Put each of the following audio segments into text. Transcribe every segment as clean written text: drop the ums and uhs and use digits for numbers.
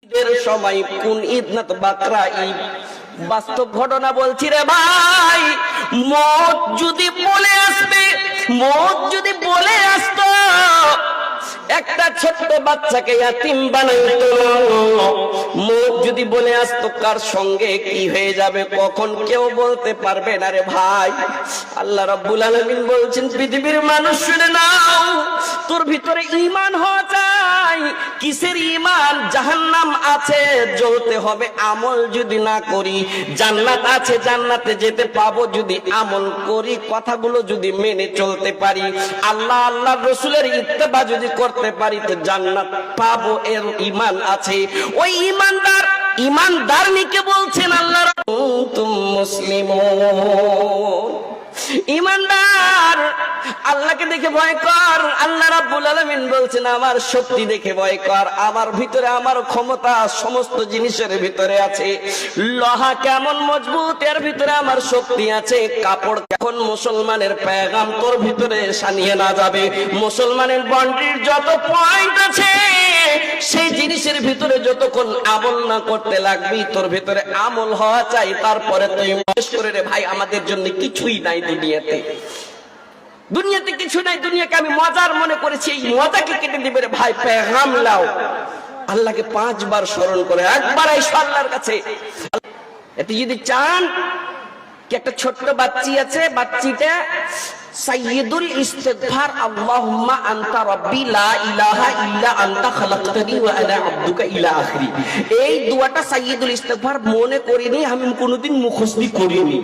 ঈদের সময় কোন ঈদ না তো বাকরা ঈদ। বাস্তব ঘটনা বলছি রে ভাই, মত যদি বলে আসবে, মত যদি বলে আসতো, একটা ছোট্ট বাচ্চাকে ইয়াতিম বানাইতো, মত যদি বলে আসতো কার সঙ্গে কি হয়ে যাবে কখন কেউ বলতে পারবে না রে ভাই। আল্লাহ রাব্বুল আলামিন বলছেন, পৃথিবীর মানুষ শুনে নাও, তোর ভিতরে ঈমান হওয়া চাই। কিসের ঈমান? জাহান্নাম আছে, জ্বলতে হবে আমল যদি না করি। জান্নাত আছে, জান্নাতে যেতে পাবো যদি আমল করি, কথাগুলো যদি মেনে চলতে পারি, আল্লাহ আল্লাহর রাসূলের ইত্তেবা যদি করতে পারি তো জান্নাত পাবো, এর ঈমান আছে। ওই ঈমানদারনিকে বলছেন আল্লাহ তুম মুসলিমুন, ঈমানদার আল্লাহকে দেখে ভয় কর। আল্লাহ রাব্বুল আলামিন বলছেন আমার শক্তি দেখে ভয় কর, আমার ভিতরে আমার ক্ষমতা সমস্ত জিনিসের ভিতরে আছে। লোহা কেমন মজবুত, এর ভিতরে আমার শক্তি আছে। কাপড় এখন মুসলমানের পেগাম তোর ভিতরে সানিয়ে না যাবে, মুসলমানের বন্ডির যত পয়েন্ট আছে সেই জিনিসের ভিতরে যতক্ষণ আমল না করতে লাগবি, তোর ভিতরে আমল হওয়া চাই। তারপরে তুই মনে করে রে ভাই, আমাদের জন্য কিছুই নাই দুনিয়াতে, দুনিয়াতে কিছু নাই। দুনিয়াকে আমি মজার মনে করেছি, এই মজাকে কেটে দিবে রে ভাই। পেগাম লাও, আল্লাহকে 5 বার স্মরণ করে, একবার আইসো আল্লাহর কাছে। এতে যদি চান কি, একটা ছোট্ট বাচ্চি আছে, বাচ্চিটা সাইয়্যিদুল ইস্তিগফার, আল্লাহুম্মা আনতা রাব্বি লা ইলাহা ইল্লা আনতা খালাকতানি ওয়া আনা আবদুকা ইলা আখিরি। এই দোয়াটা সাইয়্যিদুল ইস্তিগফার মনে করিনি, আমি কোনোদিন মুখস্থ করিনি।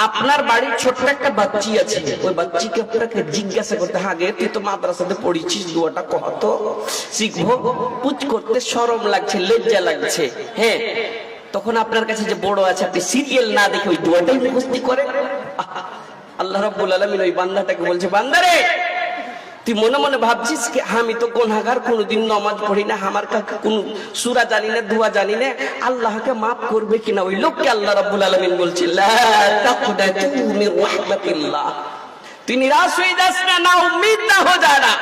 আপনার বাড়ির ছোট্ট একটা বাচ্চি আছে, ওই বাচ্চিকে আপনাকে জিজ্ঞাসা করতে, আগে তুই তো মাদ্রাসাতে পড়েছিস, দোয়াটা কত শিখবো, পুচ করতে শরম লাগছে, লজ্জা লাগছে। হ্যাঁ, তখন আপনার কাছে যে বড় আছে, আপনি সিরিয়াল না দেখে ওই দোয়াটাই মুখস্থ করেন। আল্লাহ রাব্বুল আলামিন ওই বান্দাটাকে বলছে, বান্দারে তুই মনে মনে ভাবছিস কি আমি তো গুনাহগার, কোনোদিন নামাজ পড়ি না, আমার কাছে কোন সূরা জানি না, দোয়া জানি না, আল্লাহকে maaf করবে কিনা। ওই লোককে আল্লাহ রাব্বুল আলামিন বলছে, লা তাকনাতু মির রাহমাতিল্লাহ, তুই নিরাশ হয়ে যাস না, না উম্মিদ না হো যানা,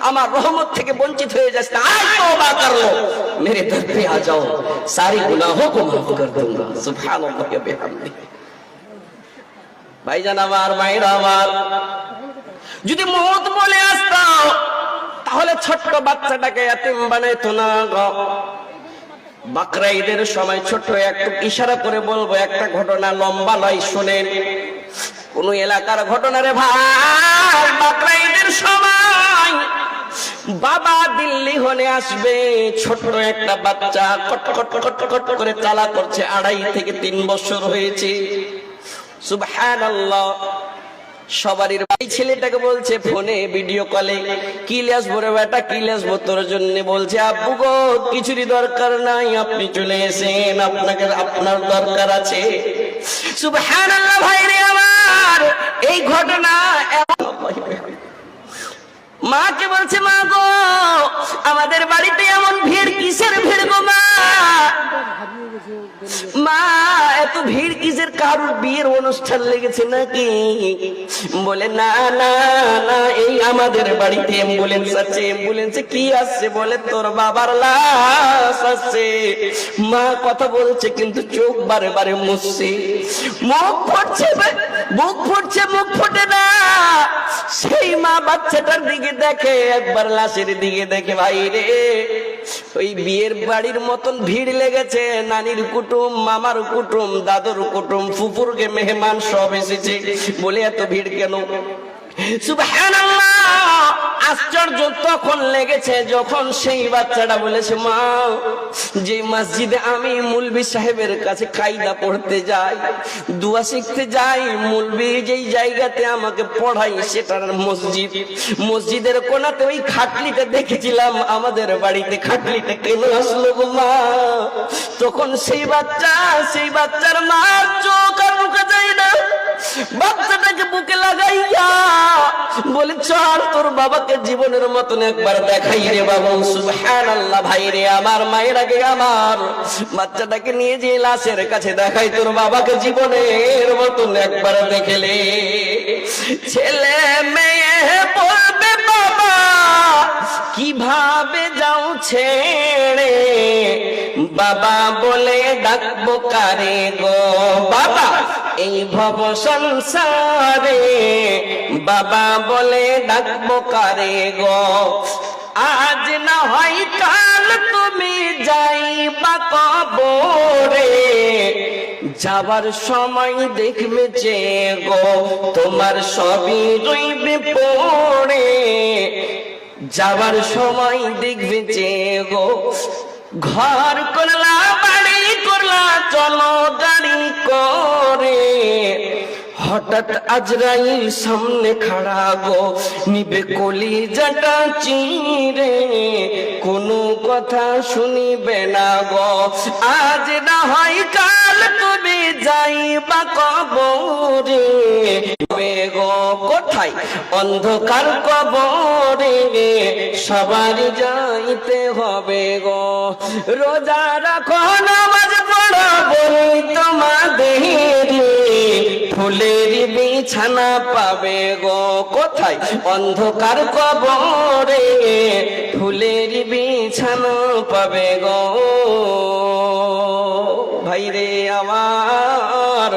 আমার রহমত থেকে বঞ্চিত হয়ে যাস না। আজ তওবা কর লো, মেরে দর पे आ जाओ, सारे गुनाहों को माफ कर दूंगा। सुभानाल्लाह व बिहमदिही। ভাইজান আমার, মায়েরা আমার, যদি মওত বলে আসতো তাহলে ছোট্ট বাচ্চাটাকে ইয়াতিম বানাইতো না। বাকরা ঈদের সময় ছোট্ট একটু ইশারা করে বলবো একটা ঘটনা, লম্বা নয়, শুনেন। কোন এলাকার ঘটনা রে ভাই। বাকরা ঈদের সময় বাবা দিল্লি হলে আসবে, ছোট্ট একটা বাচ্চা কটকট কটকট করে চালা করছে, 2.5 থেকে 3 বছর হয়েছে। সুবহানাল্লাহ। সবারই ভাই ছেলেটাকে বলছে ফোনে ভিডিও কলে, কি লেসবো রে বেটা, কি লেসবো তোর জন্য। বলছে, আব্বু গো কিছুরই দরকার নাই, আপনি চলে এসেন, আপনাকে আপনার দরকার আছে। সুবহানাল্লাহ। ভাই রে আমার, এই ঘটনা মাকে বলছে, মা গো আমাদের বাড়িতে এমন ভিড়, কিসের ভিড় গো মা? মা এত ভিড় কিসের, কারোর বিয়ের অনুষ্ঠান লেগেছে নাকি? বলে না না না, এই আমাদের বাড়িতে অ্যাম্বুলেন্স আছে। অ্যাম্বুলেন্সে কি আসছে? বলে তোর বাবার লাশ আসছে। মা কথা বলছে কিন্তু চোখ বারে বারে মুছছে, মুখ ফুটছে, মুখ ফুটছে, মুখ ফুটে না। সেই মা বাচ্চাটার দিকে দেখে, একবার লাশের দিকে দেখে, ভাই রে ওই বিয়ের বাড়ির মতন ভিড় লেগেছে, নানির কুটুম, মামার কুটুম, দাদুর কুটুম, ফুফুরকে মেহমান সব এসেছে। বলে এত ভিড় কেন? সুবহানাল্লাহ। আশ্চর্য তখন লেগেছে যখন সেই বাচ্চাটা বলেছে, মা যে মসজিদে আমি মুলবি সাহেবের কাছে কায়দা পড়তে যাই, দোয়া শিখতে যাই, মুলবি যেই জায়গাতে আমাকে পড়াই সেটার মসজিদ, মসজিদের কোণাতে ওই খাটলিটা দেখেছিলাম, আমাদের বাড়িতে খাটলিটা কেন আসলো গো মা? তখন সেই বাচ্চার মার চোখ আর রুকা যায় না, বাচ্চাটাকে বুকে লাগাইয়া বলে, চল তোর বাবাকে জীবনের মতন একবার দেখাই রে বাবা। সুবহানাল্লাহ। ভাই রে আমার, মায়ের আগে আমার, বাচ্চাটাকে নিয়ে যে লাশের কাছে দেখাই, তোর বাবাকে জীবনের মতন একবার দেখলে ছেলে মেয়ে বলবে, বাবা কিভাবে যাও ছেড়ে, বাবা বলে ডাকবো কারে গো বাবা এই ভব সংসারে বাবা বলে ডাকবো কারে গো আজ না হয় কাল তুমি যাইবা কবরে যাবার সময় দেখবে যে গো তোমার সবই রইবে পড়ে যাবার সময় দেখবে যে গো ঘর করলা বাড়ি করলা চলো গাড়ি করে হঠাৎ আজরাইল সামনে খাড়া গো নিবে কলিজাটা চিরে কোনো কথা শুনিবে না গো আজ না হয় কাল তুমি যাইবা কবরে গো কোথায় অন্ধকার কবরে সবার যাইতে হবে গো রোজা রাখো নামাজ পড়ো বলি তোমাদের ফুলের বিছানা পাবে গো কোথায় অন্ধকার কবরে ফুলের বিছানা পাবে গো ভাইরে আমার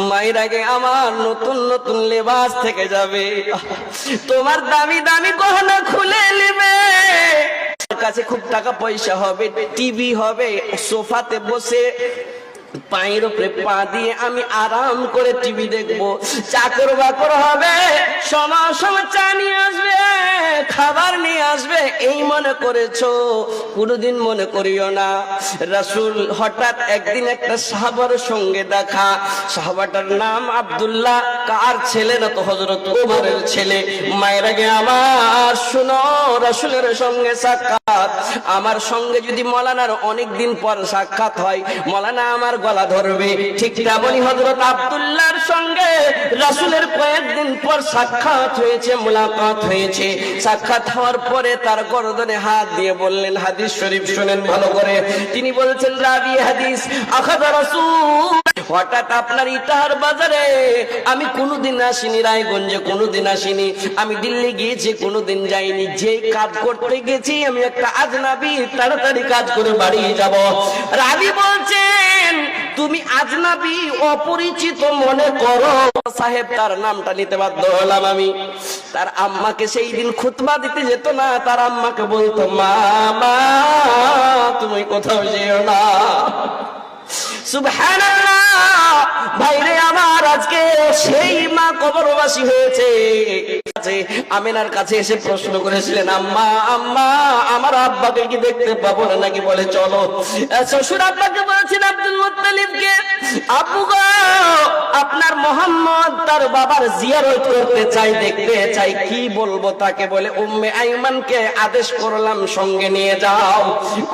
মায়ের আগে আমার নতুন নতুন লেবাস থেকে যাবে তোমার দামি দামি গহনা খুলে নেবে কাছে খুব টাকা পয়সা হবে টিভি হবে সোফাতে বসে পায়ের উপরে পা দিয়ে আমি আরাম করে টিভি দেখবো চাকর বাকর হবে সময় সময় চা নিয়ে আসবে খাবার নিয়ে আসবে এই মনে করেছো কোনোদিন মনে করিও না রাসূল হঠাৎ একদিন একটা সাহাবার সঙ্গে দেখা সাহাবাটার নাম আব্দুল্লাহ কার ছেলে না তো হযরত ওমরের ছেলে মায়ের আগে আমার শুনো রাসূলের সঙ্গে সাক্ষাৎ আমার সঙ্গে যদি মওলানার অনেক দিন পর সাক্ষাৎ হয় মওলানা আমার গলা ধরবে ঠিক তেমনি হযরত আব্দুল্লাহর সঙ্গে রাসূলের কয়েকদিন পর সাক্ষাৎ হয়েছে মুলাকাত হয়েছে সাক্ষাৎ হওয়ার পরে তার গর্দনে হাত দিয়ে বললেন হাদিস শরীফ শুনেন ভালো করে তিনি বলছেন রাবি হাদিস আখাযা রাসূল হঠাৎ আপনার ইটাহার বাজারে আমি কোনোদিন আসিনি রায়গঞ্জে কোনোদিন আসিনি আমি দিল্লি গিয়েছি কোনোদিন যাইনি যে কাজ করতে গেছি আমি একটা আজনাবি তাড়াতাড়ি কাজ করে বাড়ি যাব রাবি বলছেন তুমি আজনাবি অপরিচিত মনে করো সাহেব তার নামটা নিতে বাধ্য হলাম আমি তার আম্মাকে সেই দিন খুতবা দিতে যেত না তার আম্মাকে বলতো মা মা তুমি কোথাও যেও না সুবহানাল্লাহ ভাইরে আমার আজকে সেই মা কবরবাসী হয়েছে আমিনার কাছে এসে প্রশ্ন করেছিলেন আম্মা আম্মা আমার আব্বাকে কি দেখতে পাবো না নাকি বলে চলো শ্বশুর আব্বাকে বলেছেন আব্দুল মুত্তালিবকে আব্বু গো আপনার মোহাম্মদ তার বাবার জিয়ারত করতে চাই দেখতে চাই কি বলবো তাকে বলে উম্মে আইমানকে আদেশ করলাম সঙ্গে নিয়ে যাও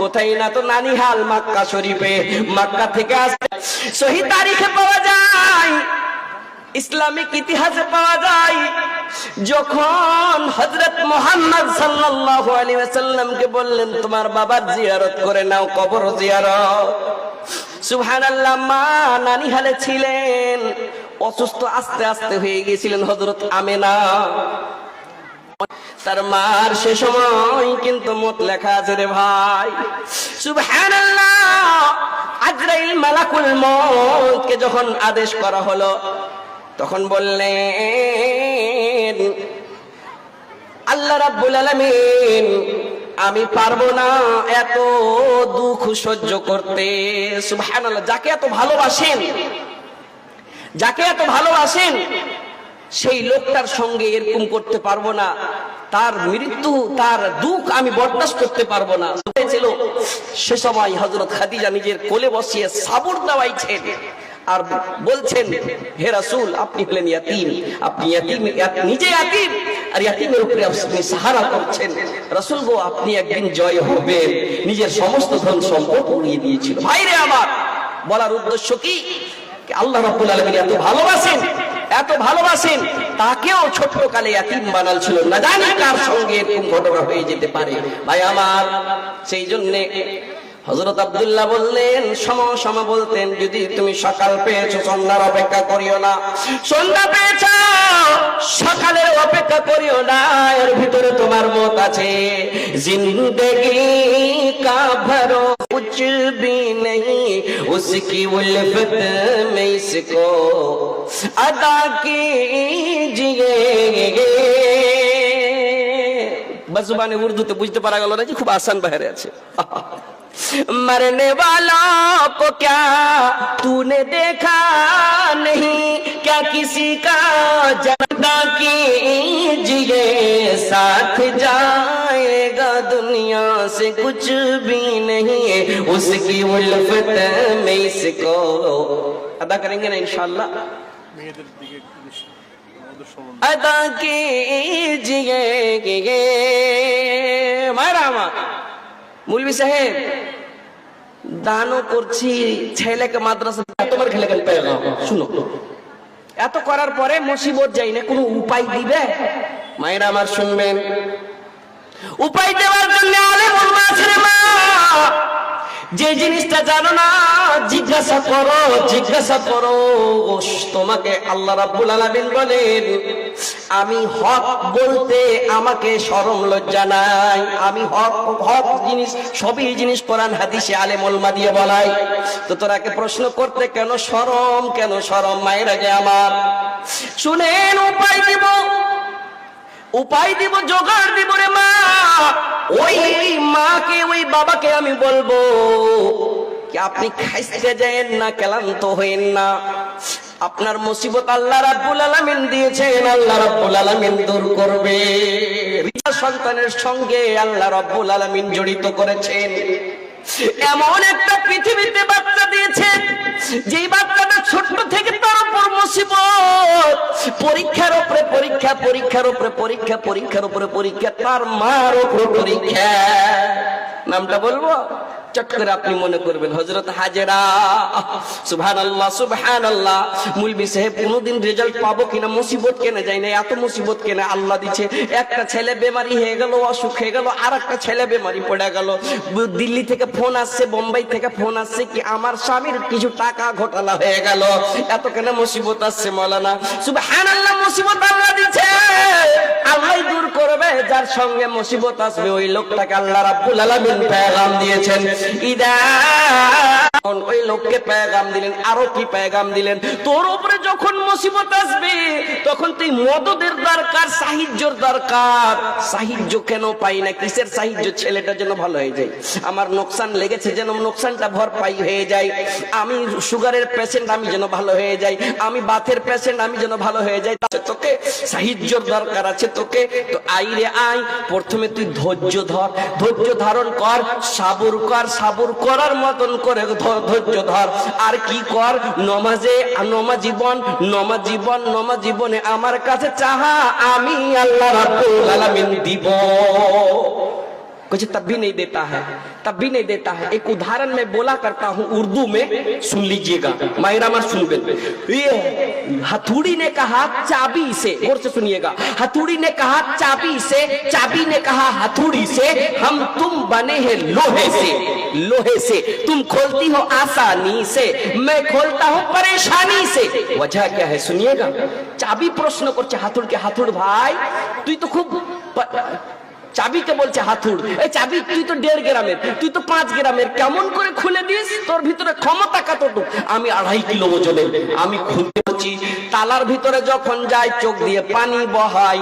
কোথায় না তো নানিহাল মক্কা শরীফে মক্কা থেকে আসে সহি তারিখে পাওয়া যায় ইসলামিক ইতিহাসে পাওয়া যায় যখন হযরত মুহাম্মদ সাল্লাল্লাহু আলাইহি ওয়াসাল্লামকে বললেন তোমার বাবার জিয়ারত করে নাও কবর জিয়ারত সুবহানাল্লাহ মা নানিহালে ছিলেন অসুস্থ আস্তে আস্তে হয়ে গিয়েছিলেন হযরত আমেনা তার মার সে সময় কিন্তু মত লেখা আছে রে ভাই সুবহানাল্লাহ আজরাইল মালাকুল মউত কে যখন আদেশ করা হলো তখন বললেন আল্লাহ রাব্বুল আলামিন আমি পারবো না এত দুঃখ সহ্য করতে সুবহানাল্লাহ যাকে এত ভালোবাসেন সেই লোকটার সঙ্গে এরকম করতে পারবো না তার মৃত্যু তার দুঃখ আমি বরদাস্ত করতে পারবো না হয়েছিল সে সময় হযরত খাদিজা নিজের কোলে বসিয়ে সাবর দেওয়াইছেন আর বলছেন হে রাসূল আপনি হলেন ইয়াতীম আপনি নিজে ইয়াতীম আর ইয়াতীমের উপরে আপনি সাহারা করছেন রাসূল গো আপনি একদিন জয় হবেন নিজের সমস্ত ধন সম্পদ উড়িয়ে দিয়েছিল ভাইরে আমার বলার উদ্দেশ্য কি আল্লাহ রাব্বুল আলামিন এত ভালোবাসেন তাকেও ছোট্টকালে ইয়াতীম বানালছিল না জানি কার সঙ্গে এরকম ঘটনা হয়ে যেতে পারে ভাই আমার সেই জন্য হযরত আব্দুল্লাহ বললেন সমা বলতেন যদি তুমি সকাল পেয়েছো সন্ধ্যার অপেক্ষা করিও না সন্ধ্যা পেয়েছো সকালের অপেক্ষা করিও না এর ভিতরে তোমার মত আছে জিন্দেগি কা ভরোসা कुछ भी नहीं, उसकी उल्फत में इसको अदा कीजिए। बजुबाने उर्दूते बुझते पारा गেল না যে খুব आसान बहरे আছে। मरने वालों को क्या तूने देखा नहीं, क्या किसी का जनाजा कीजिए, साथ जाएगा दुनिया से कुछ भी नहीं, उसकी उल्फत में इसको अदा करेंगे ना इंशाअल्लाह। अदा कीजिए। मायरामा মৌলভী সাহেব দানও করছি, ছেলেকে মাদ্রাসা তোমার খেলে গেল পেগাম শুনো, এত করার পরে মুসিবত যাই না, কোনো উপায় দিবে? মায়েরা আমার শুনবেন, উপায় দেওয়ার জন্য আলেম ওলামা আছে রে মা। যে জিনিসটা জানো না জিজ্ঞাসা করো, জিজ্ঞাসা করো। তোমাকে আল্লাহ রাব্বুল আলামিন বলেন, আমি হক বলতে আমাকে শরম লজ্জা নাই, আমি হক হক জিনিস সবই জিনিস কোরআন হাদিসে আলেম ওলামা দিয়ে বলাই। তো তোরাকে প্রশ্ন করতে কেন শরম, কেন শরম? মায়ের আগে আমার শুনেন, উপায় দিব, উপায় দিব, জোগাড় দিব রে মা। ওই মাকে ওই বাবাকে আমি বলবো কি আপনি খাইতে যায়েন না, ক্লান্ত হইেন না, আপনার মুসিবত আল্লাহ রাব্বুল আলামিন দিয়েছেন, আল্লাহ রাব্বুল আলামিন দূর করবে। সন্তানের সঙ্গে আল্লাহ রাব্বুল আলামিন জড়িত করেছেন। এমন একটা পৃথিবীতে বাচ্চা দিয়েছেন, যেই বাচ্চাটা ছোট থেকে তার উপর মুসিবত, পরীক্ষার উপরে পরীক্ষা, পরীক্ষার উপরে পরীক্ষা, পরীক্ষার উপরে পরীক্ষা, তার মার উপরে পরীক্ষা। নামটা বলবো? চট করে আপনি মনে করবেন হযরত হাজেরা। সুবহানাল্লাহ, সুবহানাল্লাহ। মৌলভী সাহেব কোনদিন রেজাল্ট পাবো কিনা, মুসিবত কেনে যায় না, এত মুসিবত কেনে আল্লাহ দিচ্ছে। একটা ছেলে বেমারি হয়ে গেল, অসুখ হয়ে গেল, আর একটা ছেলে বেমারি পড়ে গেল। দিল্লি থেকে ফোন আসছে, বোম্বাই থেকে ফোন আসছে কি আমার স্বামীর কিছু টাকা ঘোটালা হয়ে গেল, এত কেন মুসিবত আসছে মাওলানা? সুবহানাল্লাহ, মুসিবত আল্লাহ দিচ্ছে, আল্লাহ দূর করবে। যার সঙ্গে মুসিবত আসবে ওই লোকটাকে আল্লাহ রাব্বুল আলামিন পেগাম দিয়েছেন। ওই লোককে পেগাম দিলেন, আরো কি পেগাম দিলেন? তোর উপরে যখন মুসিবত আসবে তখন তুই মদদের দরকার, সাহায্যের দরকার। সাহায্য কেন পাই না? কিসের সাহায্য? ছেলেটা যেন ভালো হয়ে যায়, আমার নোকসান লেগেছে যেন নোকসানটা ভরপাই হয়ে যায়, আমি সুগারের পেশেন্ট আমি যেন ভালো হয়ে যাই, আমি বাতের পেশেন্ট আমি যেন ভালো হয়ে যাই। তোকে সাহায্যের দরকার আছে তোকে। তো আইরে আই, প্রথমে তুই ধৈর্য ধর, ধৈর্য ধারণ কর, সাবুর কর, সাবুর করার মতন করে ধৈর্য ধর। আর কি কর? নমাজে, নমাজ জীবনে আমার কাছে চাহা, আমি আল্লাহ রাব্বুল আলামিন দিব। कुछ तब भी नहीं देता है, तब भी नहीं देता है। एक उदाहरण मैं बोला करता हूँ उर्दू में, सुन लीजिएगा मायरा मार सुनबेन। ये हथौड़ी ने कहा चाबी से, गौर से सुनिएगा, हथौड़ी ने कहा चाबी से, चाबी ने कहा हथौड़ी से, हम तुम बने हैं लोहे से, लोहे से तुम खोलती हो आसानी से, मैं खोलता हूँ परेशानी से। वजह क्या है सुनिएगा। चाबी प्रश्न करছে হাতুড়কে, হাতুড় ভাই তুই তো খুব, চাবিকে বলছে হাতুড়, এই চাবি তুই তো 1.5 গ্রামের, তুই তো 5 গ্রামের, কেমন করে খুলে দিস? তোর ভিতরে ক্ষমতা কতটুকু? আমি 2.5 কিলো ওজনের, আমি খুলতে পারছি। তালার ভিতরে যখন যাই চোখ দিয়ে পানি বহাই,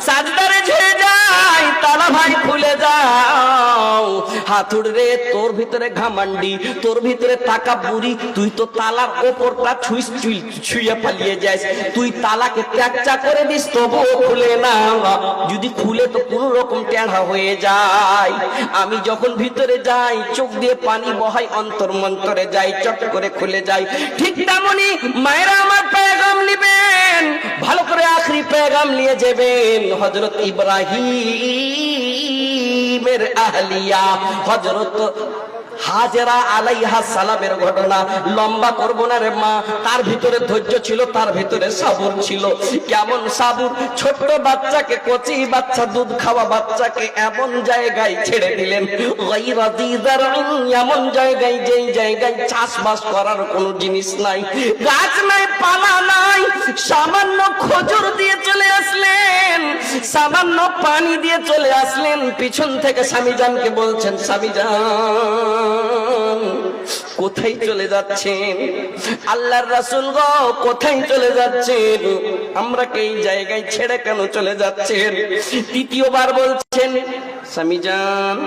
সাজদারে ঝে যাই, তালা ভাই খুলে যাও। হাতুড় রে তোর ভিতরে ঘামান্ডি, তোর ভিতরে তাকাবুরি, তুই তো তালার ওপরটা ছুঁয়ে পালিয়ে যাস, তুই তালাকে ত্যাগচা করে দিস তবুও খুলে না। যদি খুলে তো কোন রকম টেढ़ा হয়ে যায়। আমি যখন ভিতরে যাই চোখ দিয়ে পানি বহাই, অন্তর মন্তরে যাই, চট করে খুলে যায়। ঠিক তেমনি মায়েরা আমার পেগাম নিবেন, ভালো করে আখরি পেগাম নিয়ে যাবেন। হযরত ইব্রাহিমের আহলিয়া হযরত হাজেরা আলাইহা সালামের ঘটনা লম্বা করব না রে মা। তার ভিতরে ধৈর্য ছিল, তার ভিতরে সাবুর ছিল। কেমন সাবুর? ছোট্ট বাচ্চাকে, কচি বাচ্চা, দুধ খাওয়া বাচ্চাকে এমন জায়গায় ছেড়ে দিলেন, এমন জায়গায়, যেই জায়গায় চাষবাস করার কোনো জিনিস নাই, গাছ নাই, পালা নাই। সামান্য খজুর দিয়ে চলে আসলেন, সামান্য পানি দিয়ে চলে আসলেন। পিছন থেকে স্বামীজানকে বলছেন, স্বামীজান কোথায় চলে যাচ্ছেন আল্লাহর রাসূল গো, কোথায় চলে যাচ্ছেন? আমরা কে এই জায়গায় ছেড়ে কেন চলে যাচ্ছেন? তৃতীয়বার বলছেন, স্বামীজান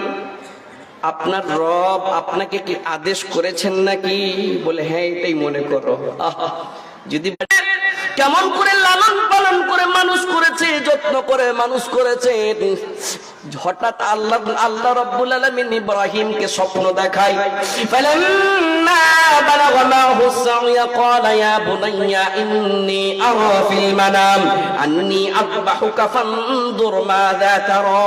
আপনার রব আপনাকে কি আদেশ করেছেন নাকি? বলে হ্যাঁ এটাই মনে করো। আহা, যদি কেমন করে লালন পালন করে মানুষ করেছে, যত্ন করে মানুষ করেছে। হঠাৎ আল্লাহ রাব্বুল আলামিন ইব্রাহিমকে স্বপ্ন দেখায়। ফালাম্মা বালাগা মাহু সাইয়া ক্বালা ইয়া বুনাইয়া ইন্নী আরা ফিল মানাম আন্নী আযবাহুকা ফানজুর মাযা তারা।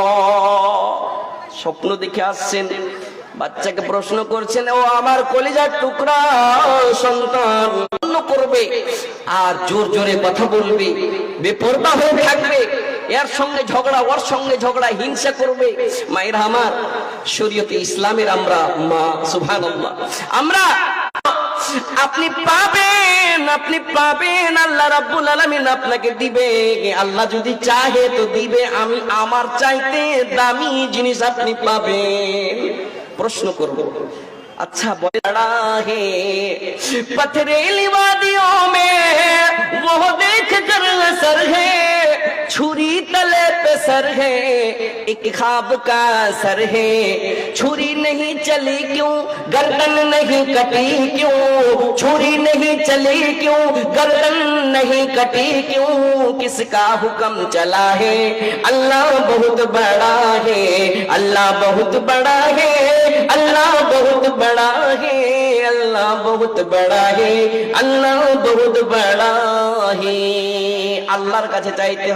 স্বপ্ন দেখে আসছেন, বাচ্চাকে প্রশ্ন করছেন, ও আমার কলিজার টুকরা সন্তান, করবে আর জোর জোরে কথা বলবে, বেপরোয়া হয়ে থাকবে, এর সঙ্গে ঝগড়া ওর সঙ্গে ঝগড়া, হিংসা করবে। মায়েরা আমার, শরীয়তে ইসলামের আমরা মা, সুবহানাল্লাহ, আমরা আপনি পাবেন, আপনি পাবেন, আল্লাহ রাব্বুল আলামিন আপনাকে দিবে। আল্লাহ যদি চাহে তো দিবে। আমি আমার চাইতে দামি জিনিস আপনি পাবেন। প্রশ্ন করব, अच्छा बड़ा है पथरीली वादियों में वो देख कर सर है, छुरी तले पे सर है, एक ख्वाब का सर है, छुरी नहीं चली क्यों, गर्दन नहीं कटी क्यों, छुरी नहीं चली क्यों, गर्दन नहीं कटी क्यों, किसका हुक्म चला है? अल्लाह बहुत बड़ा है, अल्लाह बहुत बड़ा है, अल्लाह बहुत बड़ा है, अल्लाह बहुत बड़ा है, अल्लाह बहुत बड़ा है। আল্লাহর কাছে চাইতে